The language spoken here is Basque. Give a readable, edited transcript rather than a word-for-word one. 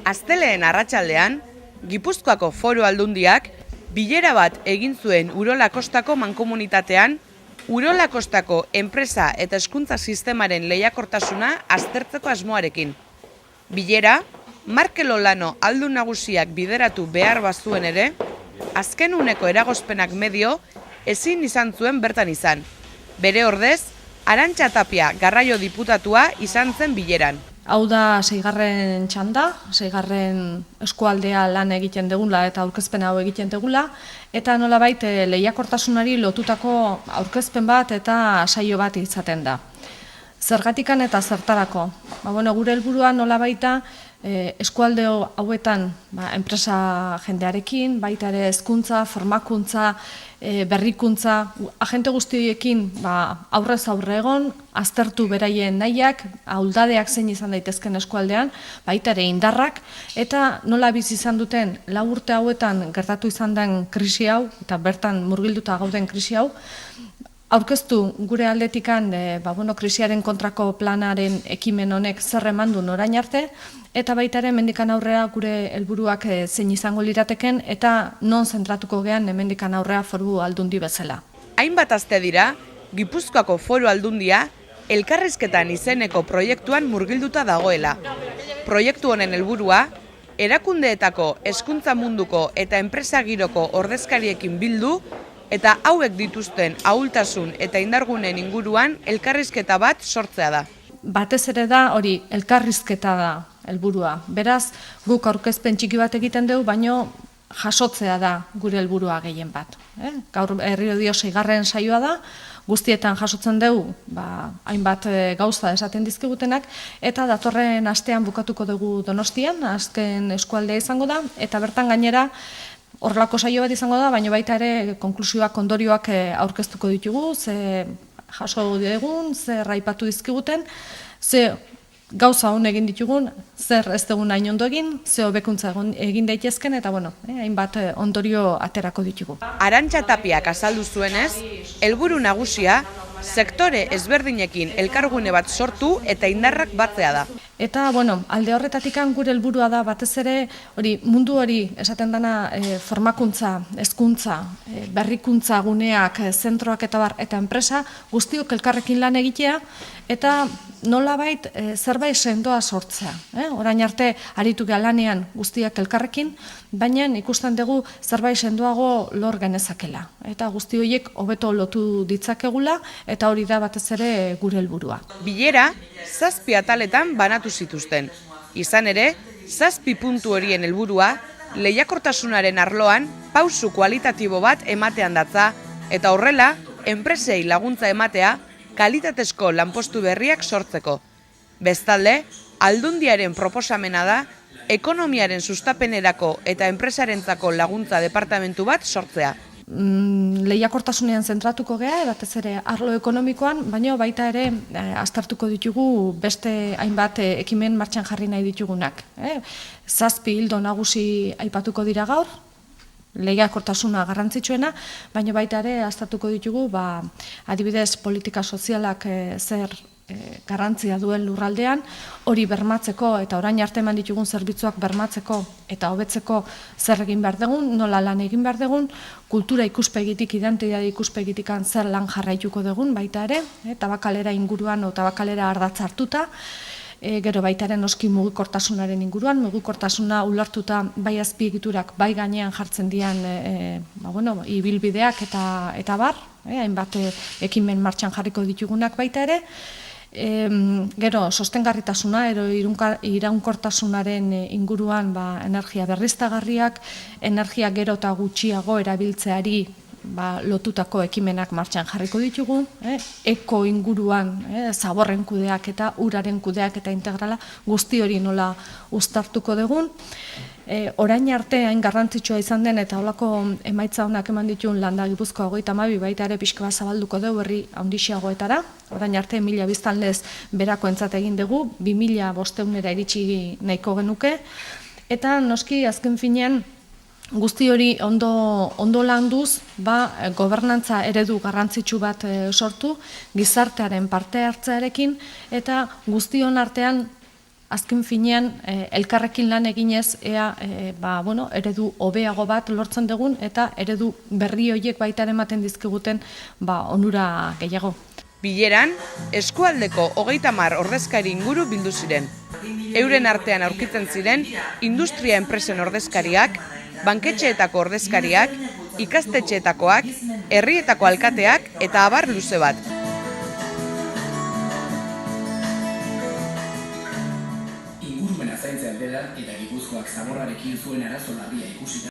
Asteleen arratsaldean, Gipuzkoako Foru Aldundiak bilera bat egin zuen Urola Kostako mankomunitatean, Urola Kostako enpresa eta hezkuntza sistemaren lehiakortasuna aztertzeko asmoarekin. Bilera, Markel Olano aldun nagusiak bideratu behar bazuen ere, azken uneko eragozpenak medio ezin izan zuen bertan izan. Bere ordez, Arantxa Tapia garraio diputatua izan zen bileran. Hau da 6. txanda, 6. eskualdea lan egiten degula eta aurkezpen hau egiten degula, eta nolabait lehiakortasunari lotutako aurkezpen bat eta saio bat izaten da. Zergatikan eta zertarako. Gure helburua nolabaita eskualde hauetan enpresa jendearekin, baita ere hezkuntza, formakuntza, berrikuntza, agente guztiekin aurrez aurre egon, aztertu beraien nahiak, ahuldadeak zein izan daitezken eskualdean, baita ere indarrak, eta nola bizi izan duten 4 urte hauetan gertatu izan den krisi hau, eta bertan murgilduta gauden krisi hau, aurkeztu gure aldetikan krisiaren kontrako planaren ekimen honek zer eman du orain arte, eta baita ere hemendikan aurrera gure helburuak zein izango lirateken eta non zentratuko gean hemendikan aurrera Foru Aldundi bezala. Hainbat aste dira, Gipuzkoako Foru Aldundia elkarrizketan izeneko proiektuan murgilduta dagoela. Proiektu honen helburua, erakundeetako hezkuntza munduko eta enpresa giroko ordezkariekin bildu eta hauek dituzten ahultasun eta indargunen inguruan elkarrizketa bat sortzea da. Batez ere da hori elkarrizketa da helburua. Beraz, guk aurkezpen txiki bat egiten dugu, baino jasotzea da gure helburua gehien bat. Gaur herriro dio 6. saioa da, guztietan jasotzen dugu hainbat gauza esaten dizkigutenak, eta datorren astean bukatuko dugu Donostian, azken eskualdea izango da, eta bertan gainera horrelako saio bat izango da, baina baita ere konklusioak, ondorioak aurkeztuko ditugu, ze jaso dugun, zer aipatu dizkiguten, ze gauza hon egin ditugun, zer ez dugun hain ondo egin, ze hobekuntza egin daitezken, eta hainbat ondorio aterako ditugu. Arantxa Tapiak azaldu zuenez, helburu nagusia, sektore ezberdinekin elkargune bat sortu eta indarrak batzea da. Eta, alde horretatik gure helburua da batez ere mundu hori esaten dana formakuntza, hezkuntza, berrikuntza guneak, zentroak eta enpresa guztiok elkarrekin lan egitea eta nolabait zerbait sendoa sortzea. Orain arte aritu gea lanean guztiak elkarrekin, baina ikusten dugu zerbait sendoago lor genezakela. Eta guzti horiek hobeto lotu ditzakegula eta hori da batez ere gure helburua. Bilera 7 ataletan banatu zituzten. Izan ere, 7 puntu horien helburua lehiakortasunaren arloan pausu kualitatibo bat ematean datza eta horrela enpresei laguntza ematea kalitatezko lanpostu berriak sortzeko. Bestalde, Aldundiaren proposamena da ekonomiaren sustapenerako eta enpresarentzako laguntza departamentu bat sortzea. Lehiakortasunean zentratuko gea, batez ere arlo ekonomikoan, baina baita ere aztertuko ditugu beste hainbat ekimen martxan jarri nahi ditugunak. 7 ildo nagusi aipatuko dira gaur, lehiakortasuna garrantzitsuena, baina baita ere aztertuko ditugu adibidez politika sozialak zer garrantzia duen lurraldean, hori bermatzeko eta orain arte eman ditugun zerbitzuak bermatzeko eta hobetzeko zer egin behar dugun, nola lan egin behar dugun, kultura ikuspegitik, identitate ikuspegitik zer lan jarraituko dugun baita ere, tabakalera inguruan o tabakalera ardatz hartuta, gero baita ere noski mugikortasunaren inguruan, mugikortasuna ulertuta bai azpiegiturak, bai gainean jartzen dian ibilbideak eta bar, hainbat ekimen martxan jarriko ditugunak baita ere, gero sostengarritasuna, iraunkortasunaren inguruan energia berriztagarriak, energia gero eta gutxiago erabiltzeari lotutako ekimenak martxan jarriko ditugu, eko inguruan, zaborren kudeak eta uraren kudeak eta integrala guzti hori nola uztartuko dugun. Orain arte hain garrantzitsua izan den eta holako emaitza honak eman dituen Landa Gipuzkoa 32 baita ere pixka bat zabalduko dugu herri handiagoetara. Orain arte 1000 biztanlez berakoentzat egin dugu, 2500era iritsi nahiko genuke. Eta noski azken finean guzti hori ondo landuz, gobernantza eredu garrantzitsu bat sortu, gizartearen parte hartzearekin eta guztion artean azken finean elkarrekin lan eginez ea eredu hobeago bat lortzen dugun eta eredu berri horiek baita ematen dizkiguten onura gehiago. Bileran, eskualdeko 30 ordezkari inguru bildu ziren. Euren artean aurkitzen ziren industria enpresen ordezkariak, banketxeetako ordezkariak, ikastetxeetakoak, herrietako alkateak eta abar luze bat. Ingurumena zaintzea dela eta Gipuzkoak zaborrarekin zuen arazo larria ikusita